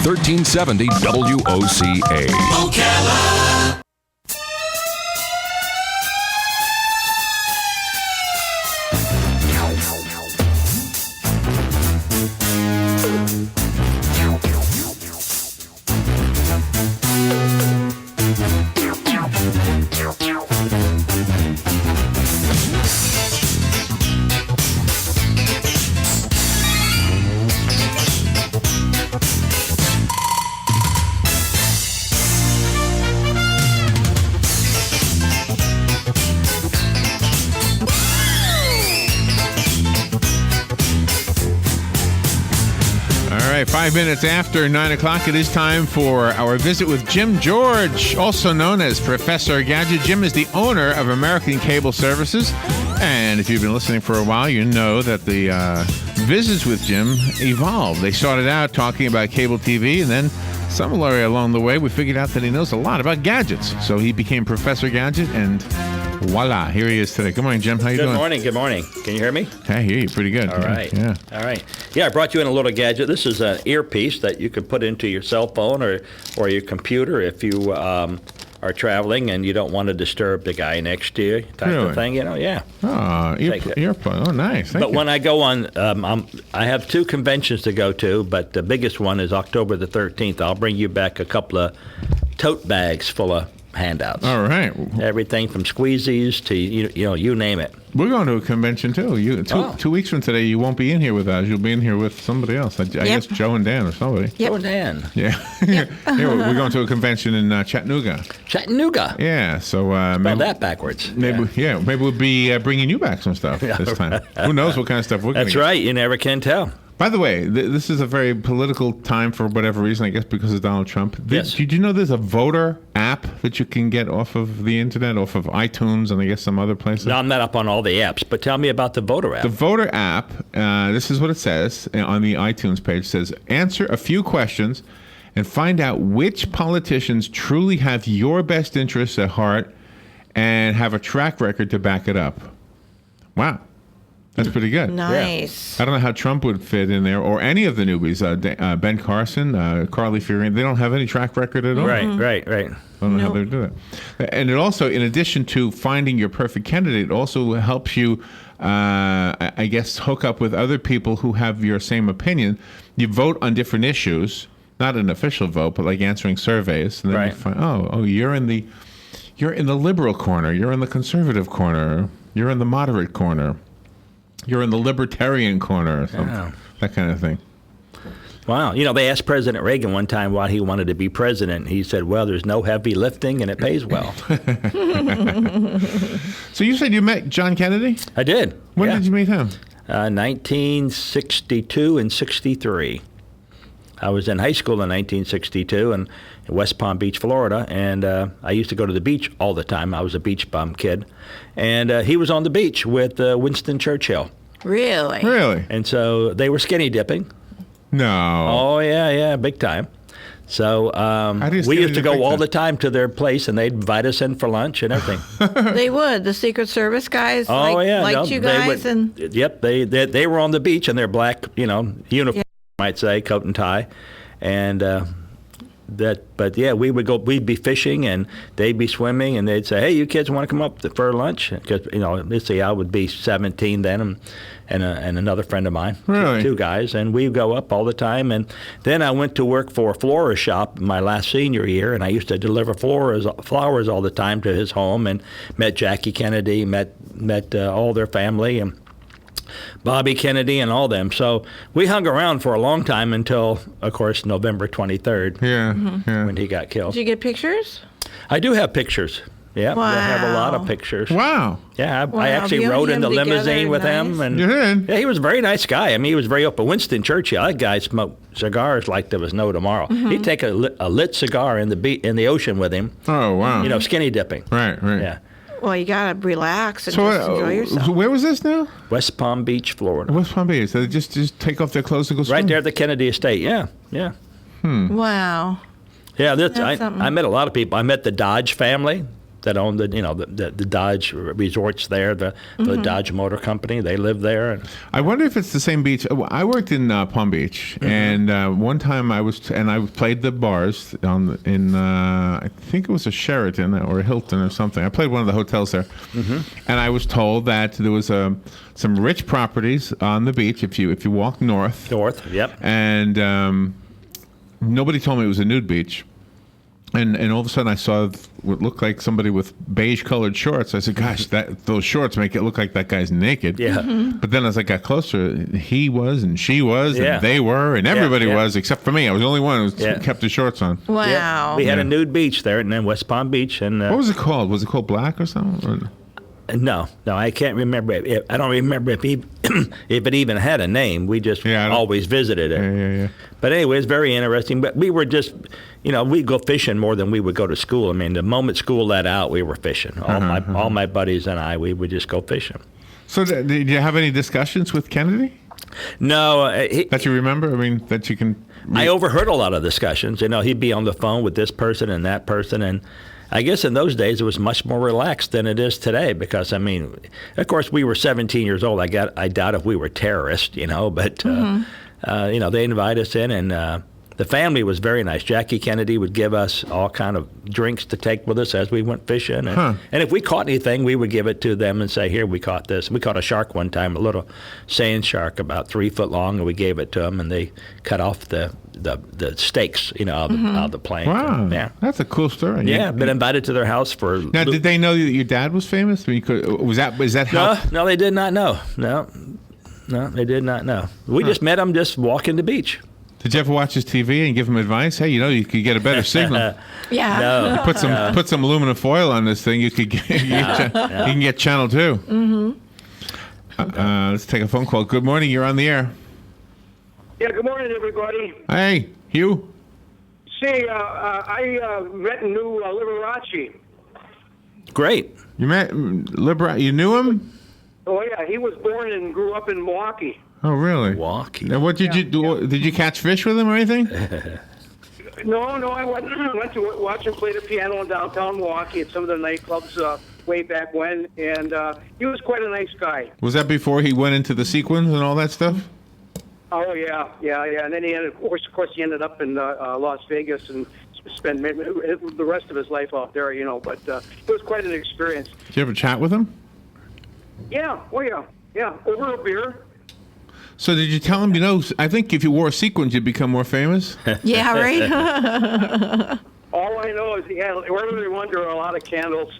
1370 WOCA. Ocala. All right, 5 minutes after 9 o'clock, it is time for our visit with Jim George, also known as Professor Gadget. Jim is the owner of American Cable Services. And if you've been listening for a while, you know that the visits with Jim evolved. They started out talking about cable TV, and then somewhere along the way, we figured out that he knows a lot about gadgets. So he became Professor Gadget, and voila, here he is today. Good morning, Jim. How you doing? Good morning. Can you hear me? I hear you pretty good. All right. Yeah. All right. Yeah, I brought you in a little gadget. This is an earpiece that you could put into your cell phone or your computer if you are traveling and you don't want to disturb the guy next to you, type of thing. You know, yeah. Oh, earphone. Oh, nice. Thank you. When I go on, I have two conventions to go to, but the biggest one is October the 13th. I'll bring you back a couple of tote bags full of handouts. All right. Everything from squeezies to, you name it. We're going to a convention, too. 2 weeks from today, you won't be in here with us. You'll be in here with somebody else. I guess Joe and Dan or somebody. Yep. Joe and Dan. Yeah. We're going to a convention in Chattanooga. Chattanooga? Yeah. So maybe that backwards. Maybe we'll be bringing you back some stuff this time. Who knows what kind of stuff we're going to get. That's right. You never can tell. By the way, this is a very political time for whatever reason, I guess because of Donald Trump. Yes. Did you know there's a voter app that you can get off of the internet, off of iTunes and I guess some other places? No, I'm not up on all the apps, but tell me about the voter app. The voter app, this is what it says on the iTunes page. It says, answer a few questions and find out which politicians truly have your best interests at heart and have a track record to back it up. Wow. That's pretty good. Nice. Yeah. I don't know how Trump would fit in there, or any of the newbies. Ben Carson, Carly Fieri, they don't have any track record at all. Right. I don't know how they do that. And it also, in addition to finding your perfect candidate, it also helps you, I guess, hook up with other people who have your same opinion. You vote on different issues, not an official vote, but like answering surveys. And then you find, you're in the liberal corner, you're in the conservative corner, you're in the moderate corner. You're in the libertarian corner or something, that kind of thing. Wow. They asked President Reagan one time why he wanted to be president. He said, well, there's no heavy lifting and it pays well. So you said you met John Kennedy? I did. When did you meet him? 1962 and 63. I was in high school in 1962 in West Palm Beach, Florida, and I used to go to the beach all the time. I was a beach bum kid. And he was on the beach with Winston Churchill. Really? Really? And so they were skinny dipping. No. Oh, yeah, big time. So we used to go all the time to their place, and they'd invite us in for lunch and everything. They would. The Secret Service guys liked you guys. Yep, they were on the beach in their black, uniform, might say, coat and tie. And we'd be fishing and they'd be swimming and they'd say, hey, you kids want to come up for lunch? Because, let's see, I would be 17 then and another friend of mine, really? Two guys, and we'd go up all the time. And then I went to work for a florist shop my last senior year, and I used to deliver flowers all the time to his home and met Jackie Kennedy, met all their family, and Bobby Kennedy and all them. So we hung around for a long time until, of course, November 23rd. Yeah, when he got killed. Did you get pictures? I do have pictures. Yeah, wow. I have a lot of pictures. Wow. Yeah, I actually rode in the limousine with him. And you did? Yeah, he was a very nice guy. I mean, he was very open. Winston Churchill, that guy smoked cigars like there was no tomorrow. Mm-hmm. He'd take a lit cigar in the ocean with him. Oh, wow. Skinny dipping. Right. Yeah. Well, you got to relax and just enjoy yourself. So where was this now? West Palm Beach, Florida. West Palm Beach. So they just take off their clothes and go swim? Right there at the Kennedy Estate, yeah. Wow. Yeah, I met a lot of people. I met the Dodge family. that own the Dodge resorts there, the Dodge Motor Company. They live there. And I wonder if it's the same beach. I worked in Palm Beach, and one time I played the bars in I think it was a Sheraton or a Hilton or something. I played one of the hotels there, and I was told that there was some rich properties on the beach if you walk north. North, yep. And nobody told me it was a nude beach. And all of a sudden I saw what looked like somebody with beige-colored shorts. I said, gosh, those shorts make it look like that guy's naked. Yeah. But then as I got closer, he was and she was and they were and everybody was except for me. I was the only one who kept his shorts on. Wow. Yeah. We had a nude beach there in West Palm Beach. And what was it called? Was it called Black or something? No, I can't remember. I don't remember if it even had a name. We just always visited it. Yeah. But anyway, it's very interesting. But we were just, we'd go fishing more than we would go to school. I mean, the moment school let out, we were fishing. All my buddies and I, we would just go fishing. So did you have any discussions with Kennedy? No. That you remember? I mean, that you can... I overheard a lot of discussions. He'd be on the phone with this person and that person, and I guess in those days it was much more relaxed than it is today because, of course, we were 17 years old. I doubt if we were terrorists, but, they invite us in, and the family was very nice. Jackie Kennedy would give us all kind of drinks to take with us as we went fishing. And if we caught anything, we would give it to them and say, here, we caught this. We caught a shark one time, a little sand shark about 3 foot long, and we gave it to them, and they cut off the steaks, out of the plane. Wow, yeah, that's a cool story. Yeah, been invited to their house for. Now, did they know that your dad was famous? Was that help? No, they did not know. No, they did not know. We just met him just walking the beach. Did you ever watch his TV and give him advice? Hey, you could get a better signal. Yeah. No. You put some aluminum foil on this thing. You could get you can get channel 2. Let's take a phone call. Good morning. You're on the air. Yeah, good morning, everybody. Hey, Hugh. See, I met and knew Liberace. Great. You met Liberace? You knew him? Oh, yeah. He was born and grew up in Milwaukee. Oh, really? Milwaukee. Now, what did you do? Did you catch fish with him or anything? No, I went to watch him play the piano in downtown Milwaukee at some of the nightclubs way back when, and he was quite a nice guy. Was that before he went into the sequins and all that stuff? Oh, yeah. And then of course, he ended up in Las Vegas and spent the rest of his life out there, but it was quite an experience. Did you ever chat with him? Yeah, over a beer. So did you tell him, I think if you wore sequins, you'd become more famous? Yeah, right? All I know is he had under a lot of candles.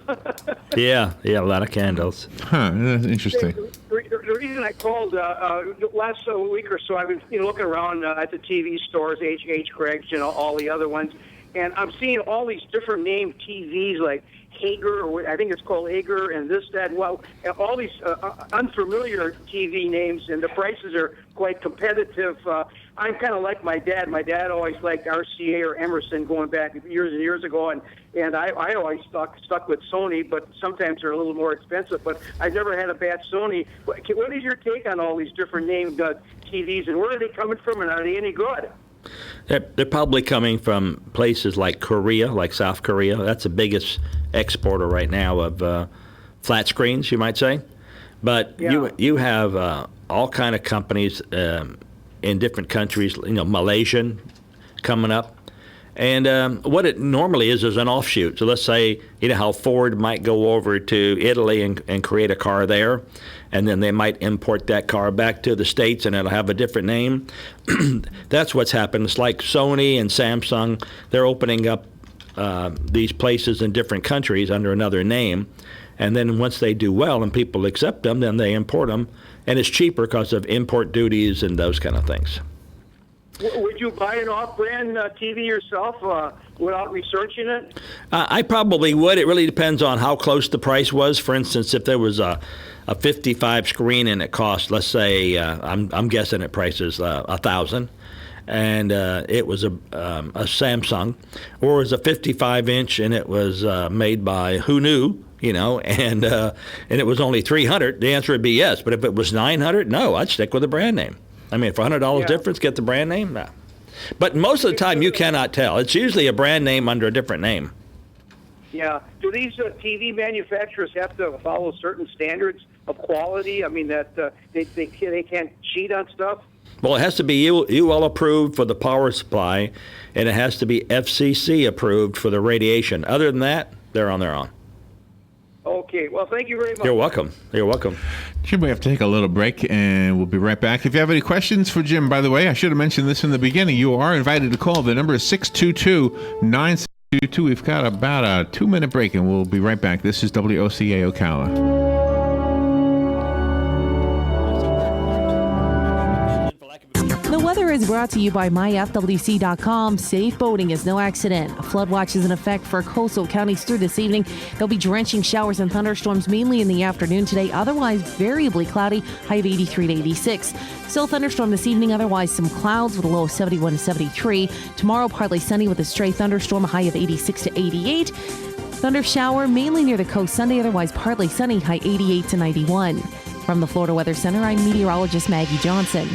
Yeah, a lot of candles. Huh, that's interesting. The reason I called last week or so, I've been looking around at the TV stores, H. Greg's, all the other ones, and I'm seeing all these different named TVs like Hager, or I think it's called Hager, and this, that, well, all these unfamiliar TV names, and the prices are quite competitive. I'm kind of like my dad. My dad always liked RCA or Emerson going back years and years ago, and I always stuck with Sony, but sometimes they're a little more expensive. But I've never had a bad Sony. What is your take on all these different named TVs, and where are they coming from, and are they any good? They're probably coming from places like Korea, like South Korea. That's the biggest exporter right now of flat screens, you might say. But you have all kind of companies in different countries, Malaysian coming up. And what it normally is an offshoot. So let's say, how Ford might go over to Italy and create a car there, and then they might import that car back to the States and it'll have a different name. That's what's happened. It's like Sony and Samsung. They're opening up these places in different countries under another name. And then once they do well and people accept them, then they import them. And it's cheaper because of import duties and those kind of things. Would you buy an off-brand TV yourself without researching it? I probably would. It really depends on how close the price was. For instance, if there was a 55 screen and it cost, let's say, I'm guessing it prices $1,000, and it was a Samsung, or it was a 55 inch and it was made by who knew, and it was only $300. The answer would be yes. But if it was $900, no, I'd stick with the brand name. I mean, for $100 difference, get the brand name? No. But most of the time, you cannot tell. It's usually a brand name under a different name. Yeah. Do these TV manufacturers have to follow certain standards of quality? I mean, that they can't cheat on stuff? Well, it has to be UL approved for the power supply, and it has to be FCC approved for the radiation. Other than that, they're on their own. Okay. Well, thank you very much. You're welcome. You're welcome. Jim, we have to take a little break, and we'll be right back. If you have any questions for Jim, by the way, I should have mentioned this in the beginning. You are invited to call. The number is 622-9622. We've got about a 2-minute break, and we'll be right back. This is WOCA Ocala. The weather is brought to you by myfwc.com. Safe boating is no accident. A flood watch is in effect for coastal counties through this evening. There'll be drenching showers and thunderstorms mainly in the afternoon today. Otherwise, variably cloudy, high of 83 to 86. Still thunderstorm this evening. Otherwise, some clouds with a low of 71 to 73. Tomorrow, partly sunny with a stray thunderstorm, a high of 86 to 88. Thunder shower mainly near the coast Sunday. Otherwise, partly sunny, high 88 to 91. From the Florida Weather Center, I'm meteorologist Maggie Johnson.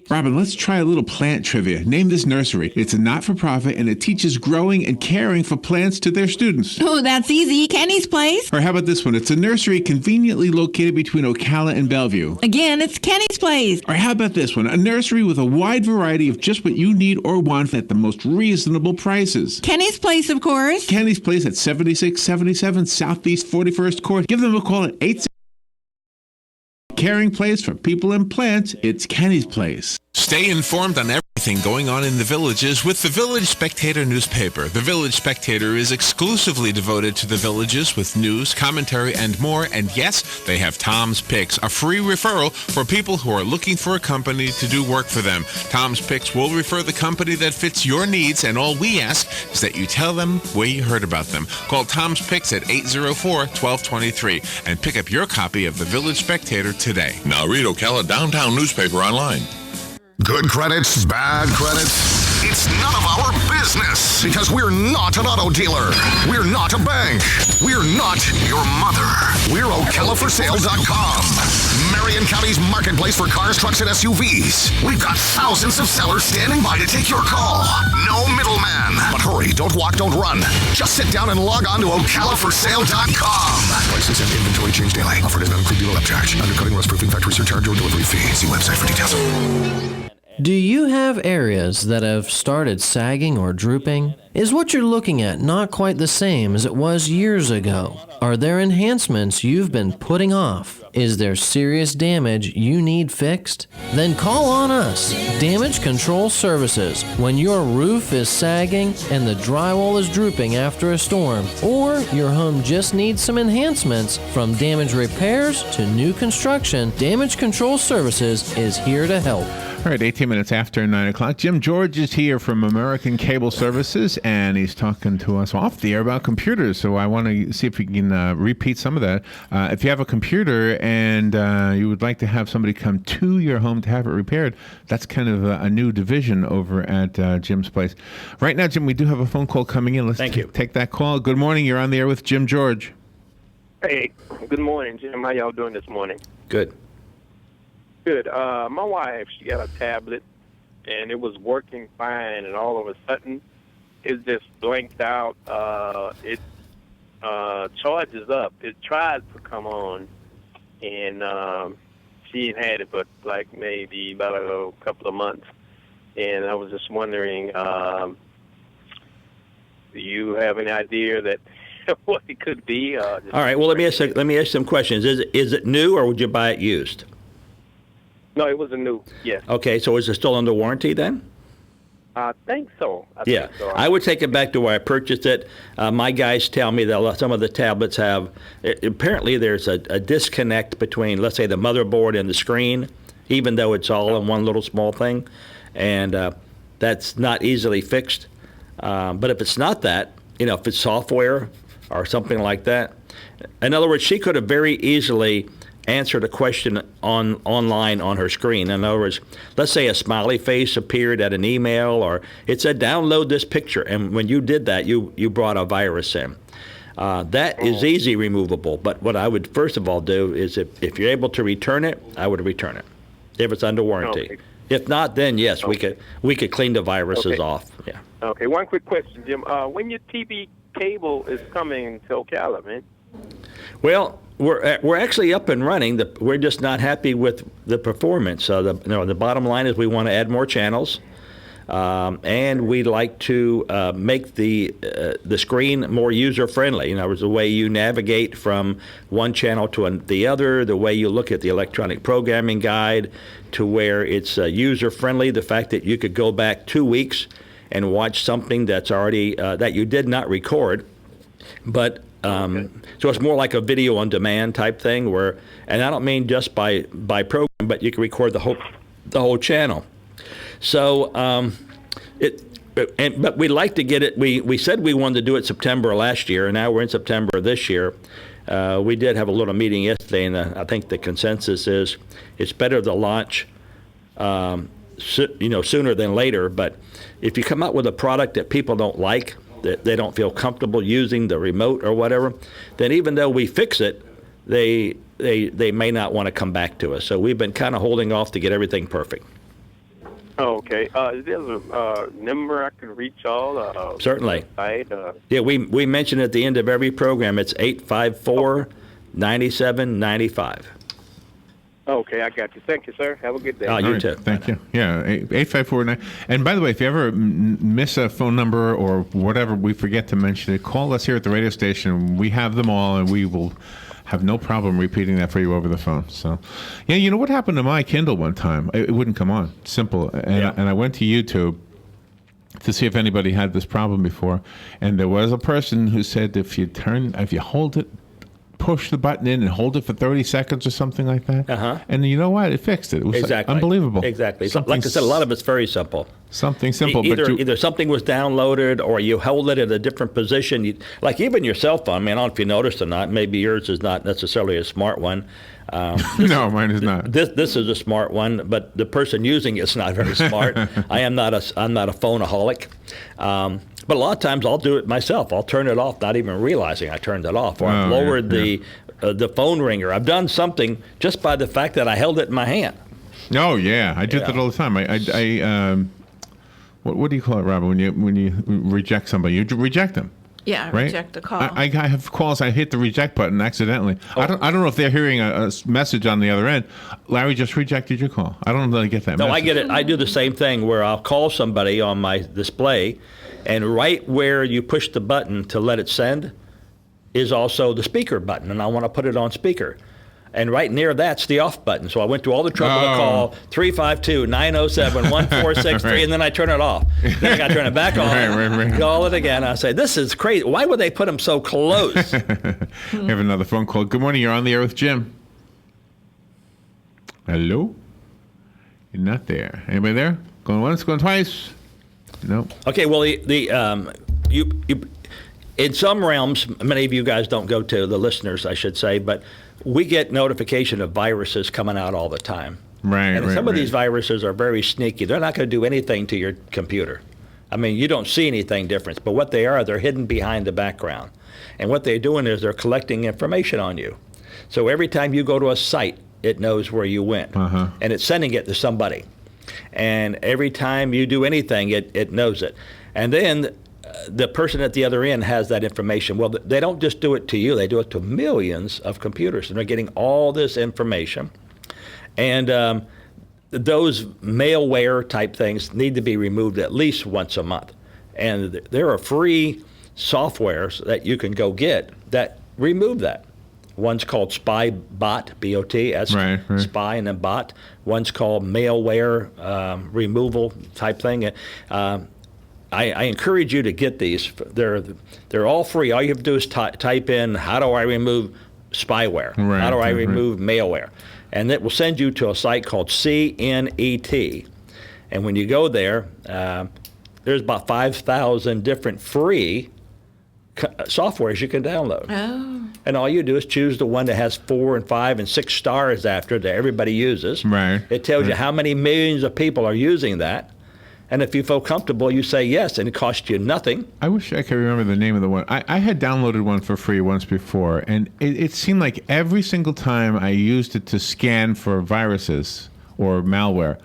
Robin, let's try a little plant trivia. Name this nursery. It's a not-for-profit, and it teaches growing and caring for plants to their students. Oh, that's easy. Kenny's Place. Or how about this one? It's a nursery conveniently located between Ocala and Bellevue. Again, it's Kenny's Place. Or how about this one? A nursery with a wide variety of just what you need or want at the most reasonable prices. Kenny's Place, of course. Kenny's Place at 7677 Southeast 41st Court. Give them a call at 8. Caring place for people and plants. It's Kenny's Place. Stay informed on everything going on in the villages with the Village Spectator newspaper. The Village Spectator is exclusively devoted to the villages with news, commentary, and more. And yes, they have Tom's Picks, a free referral for people who are looking for a company to do work for them. Tom's Picks will refer the company that fits your needs, and all we ask is that you tell them where you heard about them. Call Tom's Picks at 804-1223 and pick up your copy of the Village Spectator today. Now read Ocala Downtown newspaper online. Good credits, bad credits. It's none of our business because we're not an auto dealer. We're not a bank. We're not your mother. We're OcalaForSale.com. Marion County's marketplace for cars, trucks, and SUVs. We've got thousands of sellers standing by to take your call. No middleman. But hurry, don't walk, don't run. Just sit down and log on to OcalaForSale.com. Prices and inventory change daily. Offer does not include dealer upcharge. Undercutting, rust proofing, factory surcharge, or delivery fee. See website for details. Do you have areas that have started sagging or drooping? Is what you're looking at not quite the same as it was years ago? Are there enhancements you've been putting off? Is there serious damage you need fixed? Then call on us, Damage Control Services. When your roof is sagging and the drywall is drooping after a storm, or your home just needs some enhancements, from damage repairs to new construction, Damage Control Services is here to help. All right, 18 minutes after 9 o'clock. Jim George is here from American Cable Services, and he's talking to us off the air about computers. So I want to see if we can repeat some of that. If you have a computer and you would like to have somebody come to your home to have it repaired, that's kind of a new division over at Jim's place. Right now, Jim, we do have a phone call coming in. Let's take that call. Good morning. You're on the air with Jim George. Hey, good morning, Jim. How y'all doing this morning? Good. Good. My wife, she got a tablet, and it was working fine, and all of a sudden, it just blanked out. It charges up. It tried to come on, and she had it but like maybe about a couple of months. And I was just wondering, do you have any idea that what it could be? All right. Well, let me ask you some questions. Is it new, or would you buy it used? No, it was a new, yes. Okay, so is it still under warranty then? I think so. I would take it back to where I purchased it. My guys tell me that some of the tablets have, apparently there's a disconnect between, let's say, the motherboard and the screen, even though it's all in one little small thing, and that's not easily fixed. But if it's not that, if it's software or something like that, in other words, she could have very easily answered a question online on her screen. In other words, let's say a smiley face appeared at an email, or it said download this picture, and when you did that, you brought a virus in. That is easy removable, but what I would first of all do is if you're able to return it, I would return it if it's under warranty. Okay. If not, then yes, we could clean the viruses off. Yeah. Okay, one quick question, Jim. When your TV cable is coming to Ocala, man? Well, we're actually up and running. We're just not happy with the performance. The bottom line is we want to add more channels, and we'd like to make the screen more user friendly. In other words, the way you navigate from one channel to the other, the way you look at the electronic programming guide, to where it's user friendly. The fact that you could go back 2 weeks and watch something that's already that you did not record, but so it's more like a video on demand type thing. And I don't mean just by program, but you can record the whole channel. So but we'd like to get it. We said we wanted to do it September last year, and now we're in September this year. We did have a little meeting yesterday, and I think the consensus is it's better to launch sooner than later. But if you come out with a product that people don't like, that they don't feel comfortable using the remote or whatever, then even though we fix it, they may not want to come back to us. So we've been kind of holding off to get everything perfect. Oh, okay. Is there a number I can reach all? Certainly. Site, Yeah, we mention at the end of every program, it's 854-9795. Okay, I got you. Thank you, sir. Have a good day. You too. Thank you. Yeah, 8549. And by the way, if you ever miss a phone number or whatever, we forget to mention it, call us here at the radio station. We have them all, and we will have no problem repeating that for you over the phone. So, yeah, you know what happened to my Kindle one time? It wouldn't come on. Simple. And I went to YouTube to see if anybody had this problem before, and there was a person who said if you hold it, push the button in and hold it for 30 seconds or something like that. And you know what? It fixed it. It was exactly unbelievable. Exactly. Like I said, a lot of it's very simple. Something simple. Either something was downloaded or you hold it at a different position. Like even your cell phone, I mean, I don't know if you noticed or not, maybe yours is not necessarily a smart one. No, mine is not. This is a smart one, but the person using it's not very smart. I'm not a phoneaholic. But a lot of times I'll do it myself. I'll turn it off, not even realizing I turned it off. Or I've lowered the phone ringer. I've done something just by the fact that I held it in my hand. Oh, yeah. I do that all the time. What do you call it, Robin, when you reject somebody? You reject them. Yeah, right? Reject the call. I have calls. I hit the reject button accidentally. I don't know if they're hearing a message on the other end. Larry just rejected your call. I don't really get that. No, message. I get it. I do the same thing where I'll call somebody on my display, and right where you push the button to let it send is also the speaker button, and I want to put it on speaker. And right near that's the off button. So I went through all the trouble to call 352-907-1463, right. And then I turn it off. Then I got to turn it back on, right. Call it again. I say, this is crazy. Why would they put them so close? We have another phone call. Good morning. You're on the air with Jim. Hello? You're not there. Anybody there? Going once, going twice? No. Okay, well, you in some realms, many of you guys don't go to, the listeners, I should say, but we get notification of viruses coming out all the time. Right, and some of these viruses are very sneaky. They're not going to do anything to your computer. I mean, you don't see anything different, but what they are, they're hidden behind the background. And what they're doing is they're collecting information on you. So every time you go to a site, it knows where you went, and it's sending it to somebody. And every time you do anything, it knows it. And then the person at the other end has that information. Well, they don't just do it to you. They do it to millions of computers, and they're getting all this information. And those malware type things need to be removed at least once a month. And there are free softwares that you can go get that remove that. One's called Spy Bot, B-O-T, that's right. Spy and then bot. One's called malware removal type thing. I encourage you to get these. They're all free. All you have to do is type in, how do I remove spyware? Right, how do I remove malware? And it will send you to a site called CNET. And when you go there, there's about 5,000 different free softwares you can download. Oh. And all you do is choose the one that has 4 and 5 and 6 stars after that everybody uses. Right. It tells you how many millions of people are using that. And if you feel comfortable, you say yes, and it costs you nothing. I wish I could remember the name of the one. I had downloaded one for free once before, and it seemed like every single time I used it to scan for viruses or malware,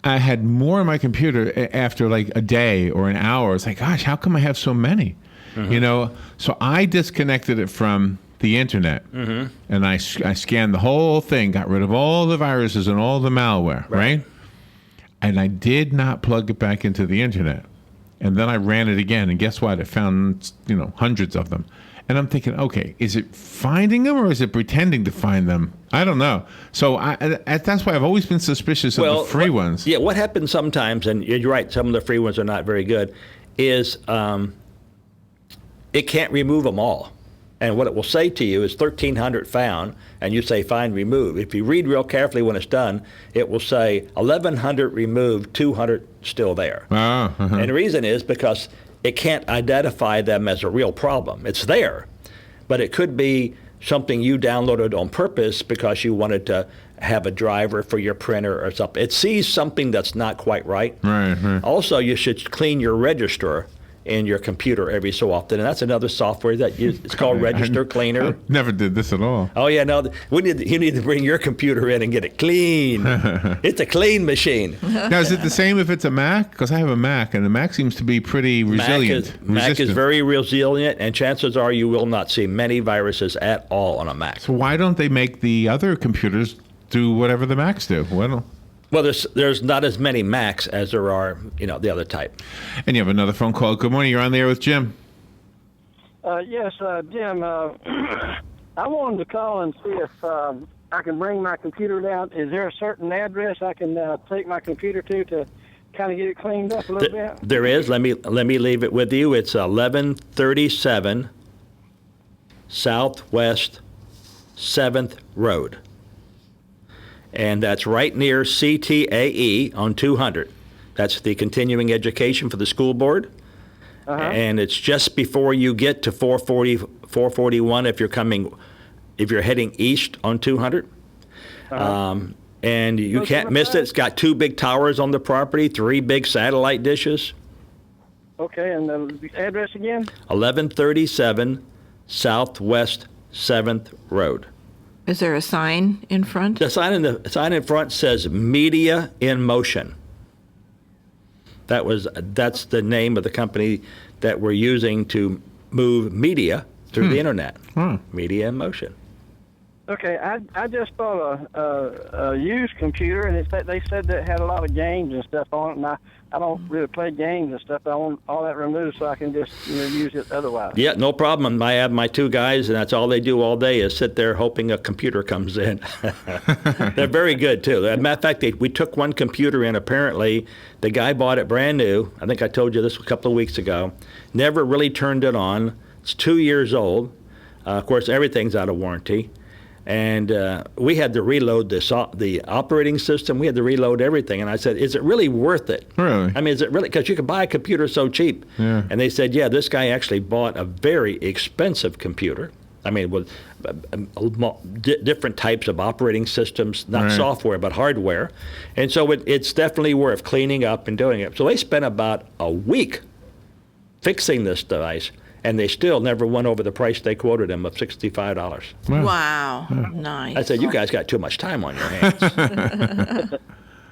I had more on my computer after like a day or an hour. It's like, gosh, how come I have so many? So I disconnected it from the internet, and I scanned the whole thing, got rid of all the viruses and all the malware, right? And I did not plug it back into the internet. And then I ran it again, and guess what? It found, hundreds of them. And I'm thinking, okay, is it finding them or is it pretending to find them? I don't know. So that's why I've always been suspicious of the free ones. Yeah, what happens sometimes, and you're right, some of the free ones are not very good, is it can't remove them all. And what it will say to you is 1,300 found, and you say find remove. If you read real carefully when it's done, it will say 1,100 removed, 200 still there. And the reason is because it can't identify them as a real problem. It's there, but it could be something you downloaded on purpose because you wanted to have a driver for your printer or something. It sees something that's not quite right. Right. Also, you should clean your register in your computer every so often, and that's another software that it's called Register Cleaner. I never did this at all. Oh yeah, no, you need to bring your computer in and get it clean. It's a clean machine. Now, is it the same if it's a Mac? Because I have a Mac, and the Mac seems to be pretty resilient. Mac is very resilient, and chances are you will not see many viruses at all on a Mac. So why don't they make the other computers do whatever the Macs do? Well, there's not as many Macs as there are, the other type. And you have another phone call. Good morning. You're on the air with Jim. Yes, Jim. I wanted to call and see if I can bring my computer down. Is there a certain address I can take my computer to kind of get it cleaned up a little bit? There is. Let me leave it with you. It's 1137 Southwest 7th Road. And that's right near CTAE on 200. That's the continuing education for the school board. And it's just before you get to 441 if you're heading east on 200. And you can't miss it. It's got 2 big towers on the property, 3 big satellite dishes. Okay, and the address again? 1137 Southwest 7th Road. Is there a sign in front? The sign in front says Media in Motion. That's the name of the company that we're using to move media through the internet. Media in Motion. Okay, I just bought a used computer, and they said that it had a lot of games and stuff on it, and I don't really play games and stuff. I want all that removed so I can just use it otherwise. Yeah, no problem. I have my 2 guys, and that's all they do all day is sit there hoping a computer comes in. They're very good, too. As a matter of fact, we took one computer in, apparently. The guy bought it brand new. I think I told you this a couple of weeks ago. Never really turned it on. It's 2 years old. Of course, everything's out of warranty. And we had to reload the operating system. We had to reload everything. And I said, is it really worth it? Really? I mean, is it really? Because you can buy a computer so cheap. Yeah. And they said, yeah, this guy actually bought a very expensive computer. I mean, with different types of operating systems, not software, but hardware. And so it's definitely worth cleaning up and doing it. So they spent about a week fixing this device. And they still never went over the price they quoted him of $65. Wow. Nice. I said, you guys got too much time on your hands.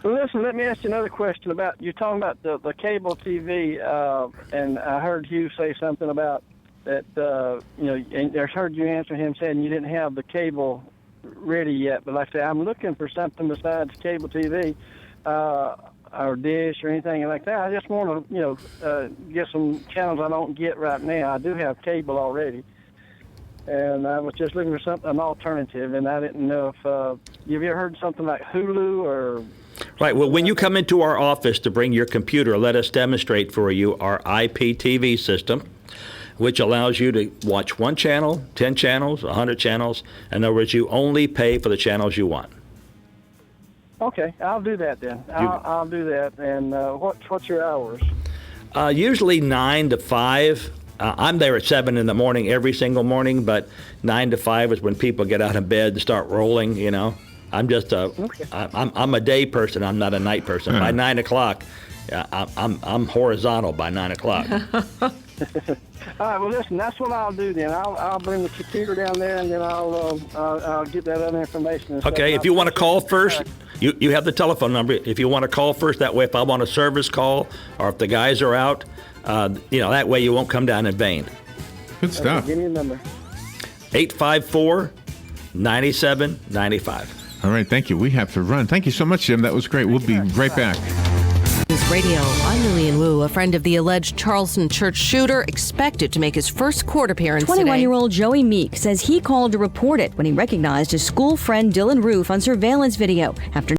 Well, listen, let me ask you another question about, you're talking about the cable TV, and I heard Hugh say something about that, and I heard you answer him saying you didn't have the cable ready yet, but like I said, I'm looking for something besides cable TV. Or dish or anything like that. I just want to, get some channels I don't get right now. I do have cable already, and I was just looking for an alternative. And I didn't know if you've ever heard something like Hulu or. Right. Well, when you come into our office to bring your computer, let us demonstrate for you our IPTV system, which allows you to watch 1 channel, 10 channels, 100 channels. In other words, you only pay for the channels you want. Okay, I'll do that then. I'll do that. And what's your hours? Usually 9 to 5. I'm there at 7 in the morning every single morning, but 9 to 5 is when people get out of bed and start rolling. I'm just I'm a day person. I'm not a night person. By 9 o'clock, I'm horizontal by 9 o'clock. All right. Well, listen. That's what I'll do then. I'll bring the computer down there, and then I'll get that other information. And okay. If you want to call first, you have the telephone number. If you want to call first, that way, if I want a service call or if the guys are out, that way you won't come down in vain. Good stuff. Give me a number. 854-9795. All right, thank you. We have to run. Thank you so much, Jim. That was great. We'll be right back. News Radio. I'm Lillian Wu, a friend of the alleged Charleston church shooter, expected to make his first court appearance today. 21-year-old Joey Meek says he called to report it when he recognized his school friend Dylan Roof on surveillance video after